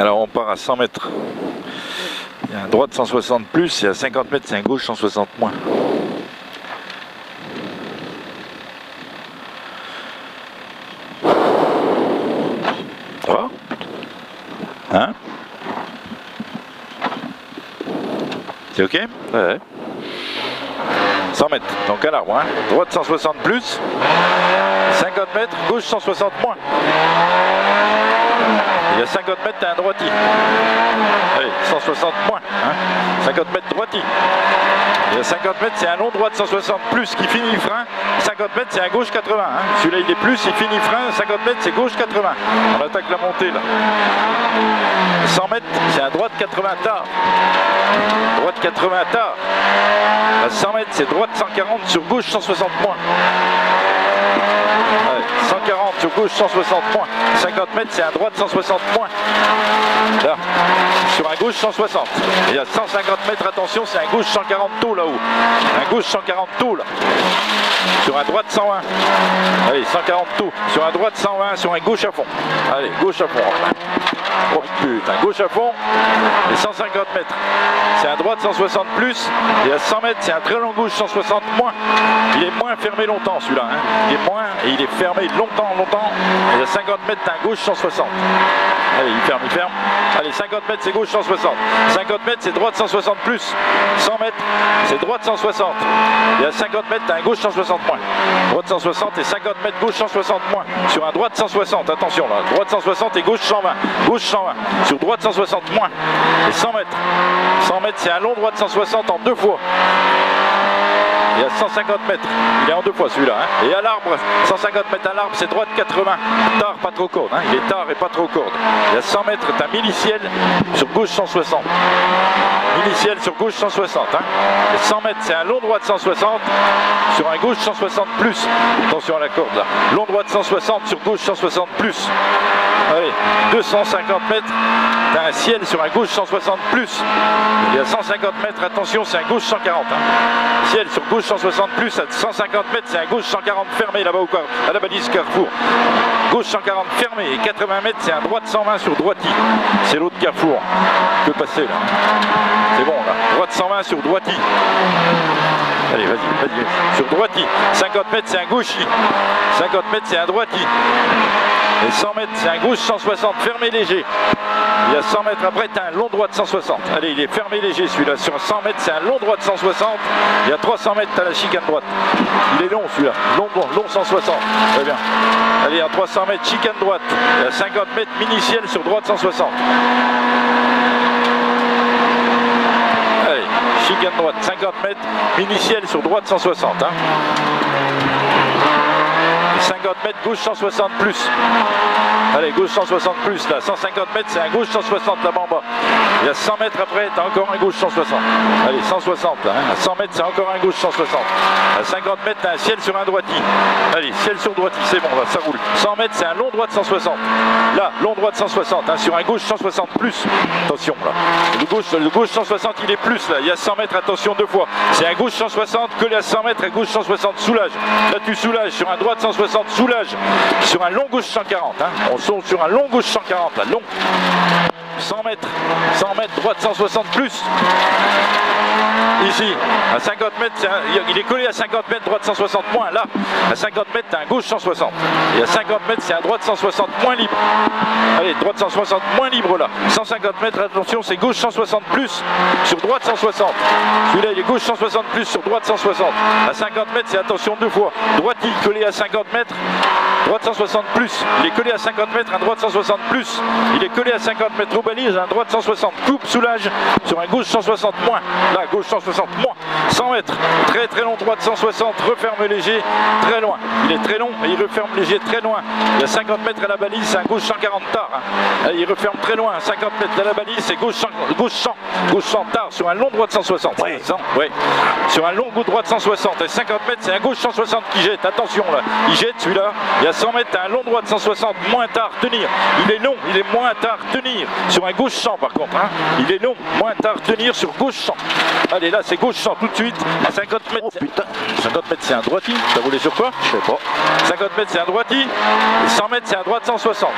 Alors on part à 100 mètres. Il y a un droit de 160 plus, et à 50 mètres c'est un gauche 160 moins. Ça va? Hein? C'est ok? Ouais. 100 mètres, donc à l'arbre, hein. Droite 160 plus, 50 mètres, gauche 160 moins. Il y a 50 mètres, t'as un droiti. Allez, 160 moins, hein. 50 mètres droiti. Il y a 50 mètres, c'est un long droit de 160 plus qui finit le frein. 50 mètres, c'est un gauche 80. Hein. Celui-là, il est plus, il finit le frein. 50 mètres, c'est gauche 80. On attaque la montée, là. 100 mètres, c'est un droite 80 tard. Droite 80 tard. À 100 mètres, c'est droite 140 sur gauche 160 moins. Allez, 140 sur gauche 160 moins. 50 mètres, c'est un droite 160 moins. Là, sur un gauche 160. Et à 150 mètres, attention, c'est un gauche 140 taux là-haut. Un gauche 140 taux là. Sur un droite 120. Allez, 140 taux. Sur un droite 120, sur un gauche à fond. Allez, gauche à fond. Oh putain, gauche à fond. Et 150 mètres. C'est un droite 160 plus. Et à 100 mètres, c'est un très long gauche 160 moins. Il est moins fermé longtemps celui-là. Hein. Il est moins et il est fermé longtemps. Et à 50 mètres, t'as un gauche 160. Allez, il ferme. Allez, 50 mètres, c'est gauche 160. 50 mètres, c'est droite 160 plus. 100 mètres, c'est droite 160. Et à 50 mètres, t'as un gauche 160 moins. Droite 160 et 50 mètres, gauche 160 moins. Sur un droite 160, attention là. Droite 160 et gauche 120. Gauche 120. Sur droite 160 moins. Et 100 mètres. 100 mètres, c'est un long droite 160 en 2 fois. Et à 150 mètres, il est en 2 fois celui-là. Hein. Et à l'arbre, 150 mètres à l'arbre, c'est droite 80. Tard, pas trop corde. Hein. Il est tard et pas trop corde. Et à 100 mètres, t'as miliciel sur gauche 160. Miliciel sur gauche 160. Hein. Et 100 mètres, c'est un long droit de 160 sur un gauche 160 plus. Attention à la corde là. Long droit de 160 sur gauche 160 plus. Allez, 250 mètres, t'as un ciel sur un gauche 160 plus. Et à 150 mètres, attention, c'est un gauche 140. Hein. Ciel sur gauche 160 plus, à 150 mètres, c'est un gauche 140 fermé là-bas à la balise Carrefour. Gauche 140 fermé et 80 mètres, c'est un droite 120 sur droiti. C'est l'autre Carrefour. Je peux passer là. C'est bon là. Droite 120 sur droiti. Allez, vas-y. Sur droiti. 50 mètres, c'est un gauchi. 50 mètres, c'est un droiti. Et 100 mètres, c'est un gauche 160, fermé léger. Il y a 100 mètres après, tu as un long droit de 160. Allez, il est fermé léger celui-là. Sur 100 mètres, c'est un long droit de 160. Il y a 300 mètres, tu as la chicane droite. Il est long celui-là. Long 160. Très bien. Allez, à 300 mètres, chicane droite. Il y a 50 mètres, mini-ciel sur droite 160. Allez, chicane droite, 50 mètres, mini-ciel sur droite 160. Hein. 50 mètres, gauche 160 plus. Allez, gauche 160 plus là. 150 mètres, c'est un gauche 160 là-bas en bas. Il y a 100 mètres après, t'as encore un gauche 160. Allez, 160 là. Hein. À 100 mètres, c'est encore un gauche 160. À 50 mètres, t'as un ciel sur un droiti. Allez, ciel sur droiti, c'est bon là, ça roule. 100 mètres, c'est un long droit de 160. Là, long droit de 160. Hein, sur un gauche 160 plus. Attention là. Le gauche 160, il est plus là. Il y a 100 mètres, attention 2 fois. C'est un gauche 160, collé à 100 mètres, à gauche 160, soulage. Là, tu soulages. Sur un droit de 160, soulage. Sur un long gauche 140. Hein. On saute sur un long gauche 140 là, long. 100 mètres, droite 160 plus. Ici, à 50 mètres, il est collé à 50 mètres, droite 160 moins. Là, à 50 mètres, tu as un gauche 160. Et à 50 mètres, c'est un droite 160 moins libre. Allez, droite 160 moins libre là. 150 mètres, attention, c'est gauche 160 plus sur droite 160. Celui-là, il est gauche 160 plus sur droite 160. À 50 mètres, c'est attention 2 fois. Droite, il est collé à 50 mètres. Droite 160 plus, il est collé à 50 mètres, un droite 160 plus, il est collé à 50 mètres aux balises, un droite 160, coupe, soulage, sur un gauche 160 moins, là, gauche 160 moins, 100 mètres, très très long, droite 160, referme léger, très loin, il est très long et il referme léger très loin, il y a 50 mètres à la balise, c'est un gauche 140 tard, hein. Il referme très loin, 50 mètres à la balise, c'est gauche 100 tard, sur un long droite 160, ouais. Sur un long droite 160, et 50 mètres, c'est un gauche 160 qui jette, attention là, il jette celui-là, il y a à 100 mètres, t'as un long droit de 160, moins tard, tenir. Il est long, il est moins tard, tenir. Sur un gauche champ par contre, hein. Il est long, moins tard, tenir sur gauche champ. Allez, là c'est gauche champ tout de suite. À 50 mètres. Oh putain, 50 mètres c'est un droiti. Ça roulé sur quoi? Je sais pas. 50 mètres c'est un droiti. Et 100 mètres c'est un droit de 160.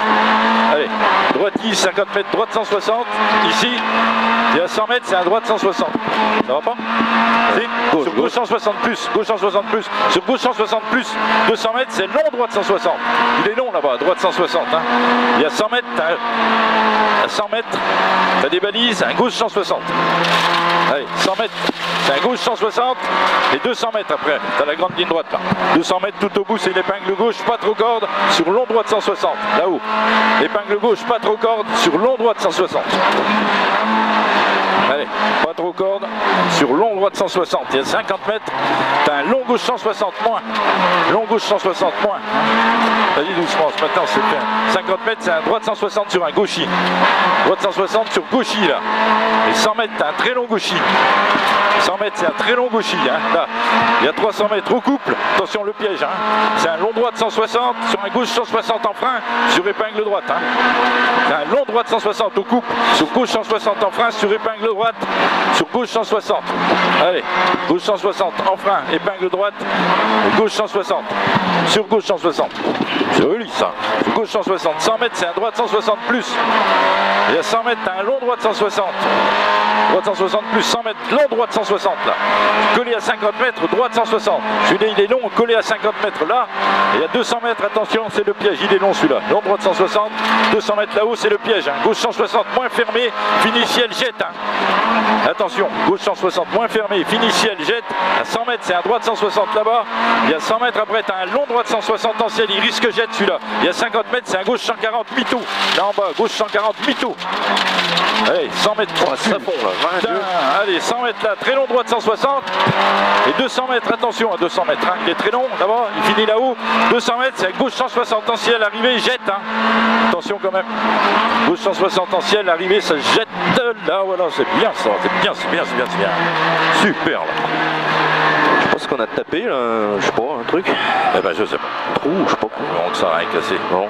Allez, droiti, 50 mètres, droit de 160. Ici, et à 100 mètres c'est un droit de 160. Ça va pas? Si. Gauche, sur gauche 160 plus, gauche 160 plus. Sur gauche 160 plus, 200 mètres c'est long droit de 160. Il est long là-bas, droit de 160. Hein. Et à 100 mètres, à 100 mètres, t'as des balises, un gauche 160. Allez, 100 mètres, c'est un gauche 160 et 200 mètres après, t'as la grande ligne droite là. 200 mètres tout au bout, c'est l'épingle gauche, pas trop corde, sur long droit de 160, là-haut. Épingle gauche, pas trop corde, sur long droit de 160. Allez, pas trop corde, sur long droit de 160, il y a 50 mètres, t'as un long gauche 160 moins, long gauche 160 moins. Vas-y doucement, ce matin c'est fait. 50 mètres, c'est un droit de 160 sur un gauchis. Droit de 160 sur gauchis là. Et 100 mètres, t'as un très long gauchis. 100 mètres, c'est un très long gauchis. Hein. Là, il y a 300 mètres au couple. Attention le piège. Hein. C'est un long droit de 160 sur un gauche 160 en frein sur épingle droite. Hein. C'est un long droit de 160 au couple sur gauche 160 en frein sur épingle droite sur gauche 160. Allez, gauche 160 en frein, épingle droite, gauche 160 sur gauche 160. C'est joli ça. Sur gauche 160. 100 mètres, c'est un droit de 160 plus. Et à 100 mètres, t'as un long droit de 160. Droit de 160 plus, 100 mètres, long droit de 160 là. Collé à 50 mètres, droit de 160. Celui-là, il est long, collé à 50 mètres là. Et à 200 mètres, attention, c'est le piège, il est long celui-là. Long droit de 160, 200 mètres là-haut, c'est le piège. Hein. Gauche 160, moins fermé, finiciel, jette. Hein. Attention, gauche 160, moins fermé, finiciel, jette. À 100 mètres, c'est un droit de 160 là-bas. Et à 100 mètres après, t'as un long droit de 160 en ciel, il risque jette celui-là. Et à 50 mètres, c'est un gauche 140 mytho. Là en bas, gauche 140 mytho. Allez, 100 mètres, oh, ça fond là. Allez, 100 mètres là, très long droit de 160. Et 200 mètres, attention à 200 mètres, hein, il est très long d'abord, il finit là-haut. 200 mètres, c'est gauche 160 en ciel, arrivée, jette. Hein. Attention quand même. Gauche 160 en ciel, arrivée, ça jette là, voilà, c'est bien ça, c'est bien, c'est bien, c'est bien, c'est bien. Super là. Je sais pas ce qu'on a tapé là, je sais pas, un truc. Eh ben je sais pas. Trou, je sais pas quoi. Donc ça a rien cassé. Bon.